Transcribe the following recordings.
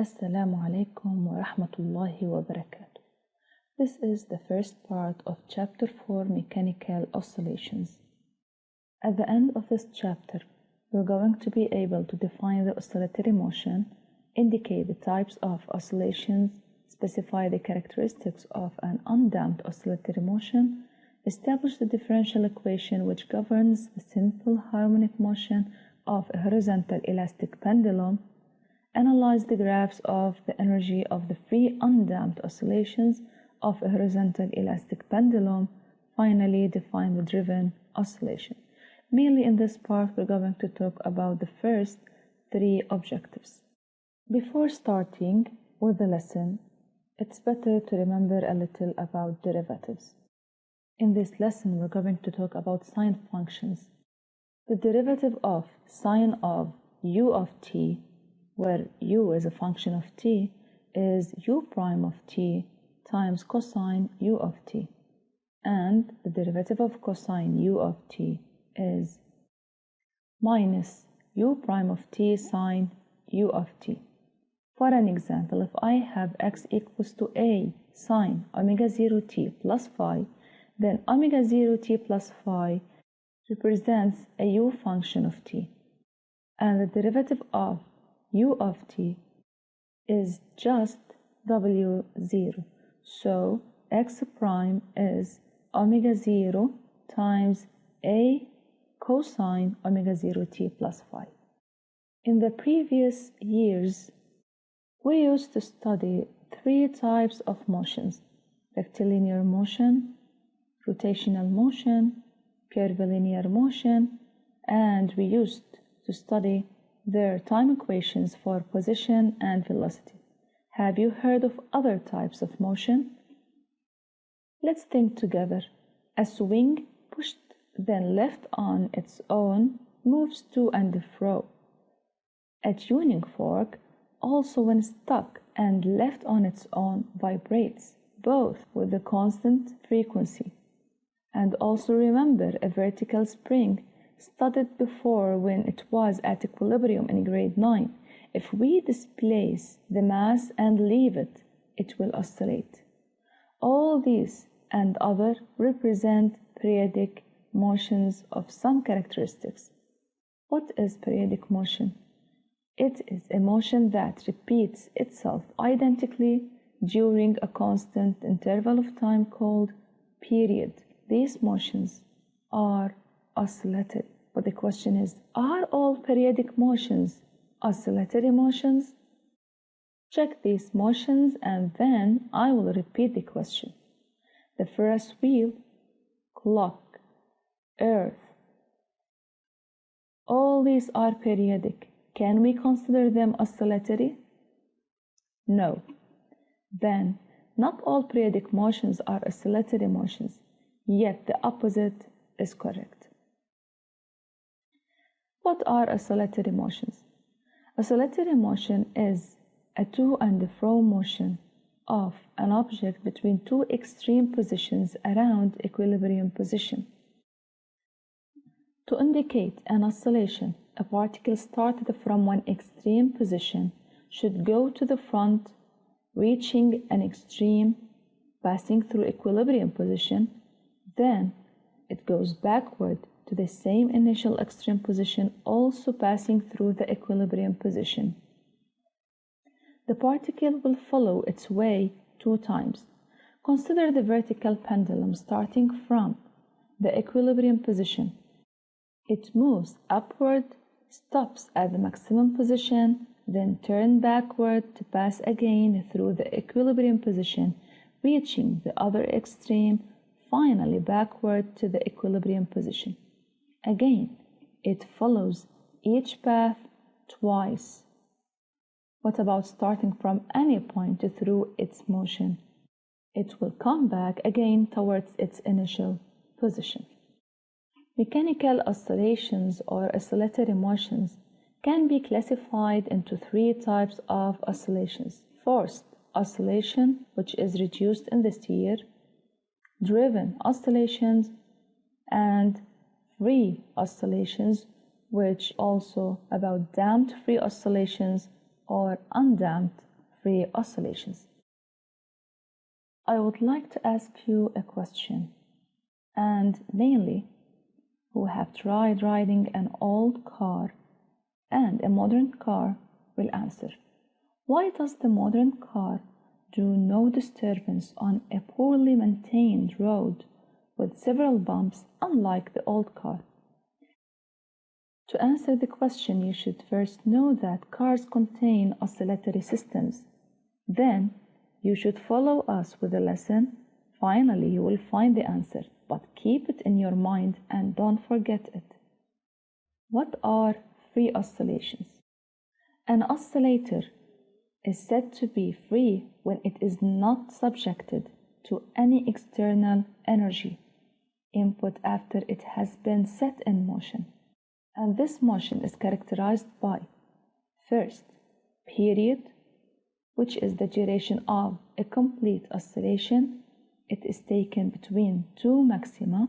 Assalamu alaikum wa rahmatullahi wa barakatuh. This is the first part of Chapter 4, Mechanical Oscillations. At the end of this chapter, we're going to be able to define the oscillatory motion, indicate the types of oscillations, specify the characteristics of an undamped oscillatory motion, establish the differential equation which governs the simple harmonic motion of a horizontal elastic pendulum, analyze the graphs of the energy of the free undamped oscillations of a horizontal elastic pendulum, finally define the driven oscillation. Mainly in this part, we're going to talk about the first three objectives. Before starting with the lesson, it's better to remember a little about derivatives. In this lesson, we're going to talk about sine functions. The derivative of sine of u of t, where u is a function of t, is u prime of t times cosine u of t. And the derivative of cosine u of t is minus u prime of t sine u of t. For an example, if I have x equals to a sine omega 0 t plus phi, then omega 0 t plus phi represents a u function of t. And the derivative of u of t is just w0. So x prime is omega 0 times a cosine omega 0 t plus phi. In the previous years, we used to study three types of motions: rectilinear motion, rotational motion, curvilinear motion, and we used to study their time equations for position and velocity. Have you heard of other types of motion? Let's think together. A swing pushed then left on its own moves to and fro. A tuning fork also, when stuck and left on its own, vibrates, both with a constant frequency. And also remember a vertical spring studied before when it was at equilibrium in grade 9. If we displace the mass and leave it, it will oscillate. All these and other represent periodic motions of some characteristics. What is periodic motion? It is a motion that repeats itself identically during a constant interval of time called period. These motions are oscillatory. But the question is, are all periodic motions oscillatory motions? Check these motions and then I will repeat the question. The Ferris wheel, clock, earth, all these are periodic. Can we consider them oscillatory? No. Then, not all periodic motions are oscillatory motions, yet the opposite is correct. What are oscillatory motions? Oscillatory motion is a to and fro motion of an object between two extreme positions around equilibrium position. To indicate an oscillation, a particle started from one extreme position should go to the front, reaching an extreme, passing through equilibrium position, then it goes backward to the same initial extreme position, also passing through the equilibrium position. The particle will follow its way 2 times. Consider the vertical pendulum starting from the equilibrium position. It moves upward, stops at the maximum position, then turns backward to pass again through the equilibrium position, reaching the other extreme, finally backward to the equilibrium position. Again, it follows each path twice. What about starting from any point through its motion? It will come back again towards its initial position. Mechanical oscillations or oscillatory motions can be classified into 3 types of oscillations. Forced oscillation, which is reduced in the steer, driven oscillations, and free oscillations, which also about damped free oscillations or undamped free oscillations. I would like to ask you a question, and mainly who have tried riding an old car and a modern car will answer. Why does the modern car do no disturbance on a poorly maintained road with several bumps, unlike the old car? To answer the question, you should first know that cars contain oscillatory systems. Then, you should follow us with the lesson. Finally, you will find the answer, but keep it in your mind and don't forget it. What are free oscillations? An oscillator is said to be free when it is not subjected to any external energy input after it has been set in motion. And this motion is characterized by, first, period, which is the duration of a complete oscillation. It is taken between two maxima.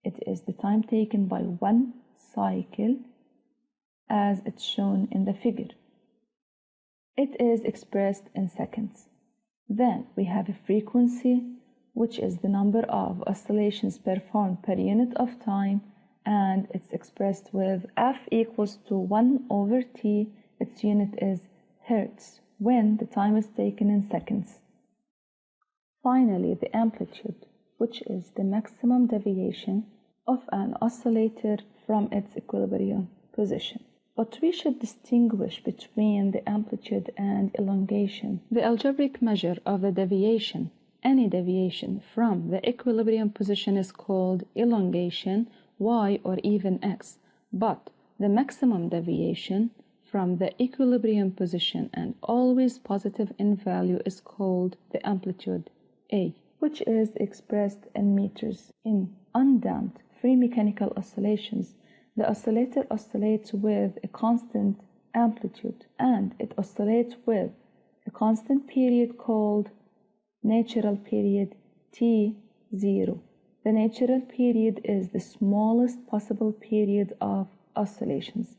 It is the time taken by one cycle, as it's shown in the figure. It is expressed in seconds. Then we have a frequency, which is the number of oscillations performed per unit of time, and it's expressed with F equals to 1/T. Its unit is hertz when the time is taken in seconds. Finally, the amplitude, which is the maximum deviation of an oscillator from its equilibrium position. But we should distinguish between the amplitude and elongation. The algebraic measure of the deviation, any deviation from the equilibrium position, is called elongation, y or even x. But the maximum deviation from the equilibrium position and always positive in value is called the amplitude, A, which is expressed in meters. In undamped free mechanical oscillations, the oscillator oscillates with a constant amplitude, and it oscillates with a constant period called natural period T0. The natural period is the smallest possible period of oscillations.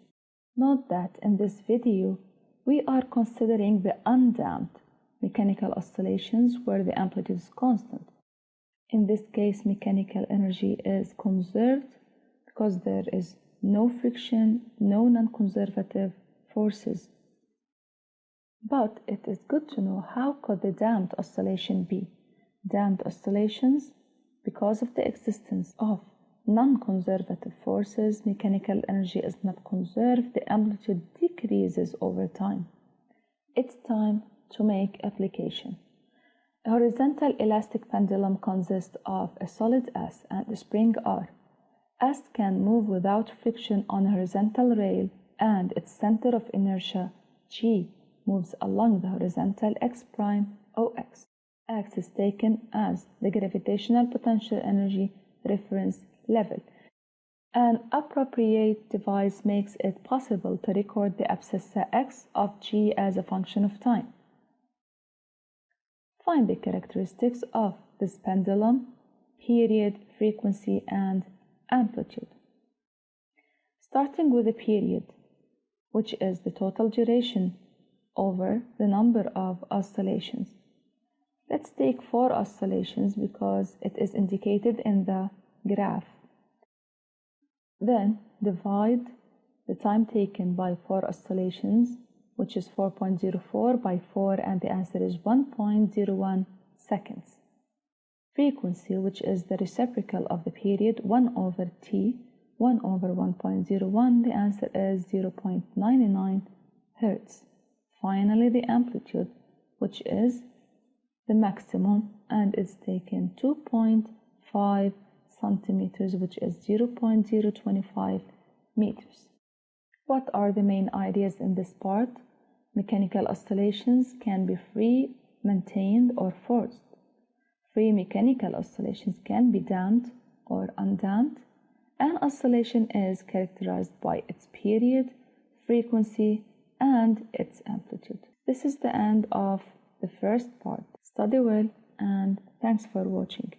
Note that in this video, we are considering the undamped mechanical oscillations where the amplitude is constant. In this case, mechanical energy is conserved because there is no friction, no non-conservative forces. But it is good to know how could the damped oscillation be. Damped oscillations, because of the existence of non-conservative forces, mechanical energy is not conserved, the amplitude decreases over time. It's time to make application. A horizontal elastic pendulum consists of a solid S and a spring R. S can move without friction on a horizontal rail, and its center of inertia, G, moves along the horizontal X prime, OX. X is taken as the gravitational potential energy reference level. An appropriate device makes it possible to record the abscissa X of G as a function of time. Find the characteristics of this pendulum, period, frequency, and amplitude. Starting with the period, which is the total duration over the number of oscillations. Let's take 4 oscillations because it is indicated in the graph. Then divide the time taken by 4 oscillations, which is 4.04 by 4, and the answer is 1.01 seconds. Frequency, which is the reciprocal of the period, 1/T, 1/1.01, the answer is 0.99 hertz. Finally, the amplitude, which is the maximum, and is taken 2.5 centimeters, which is 0.025 meters. What are the main ideas in this part? Mechanical oscillations can be free, maintained, or forced. Free mechanical oscillations can be damped or undamped. An oscillation is characterized by its period, frequency, and its amplitude. This is the end of the first part. Study well, and thanks for watching.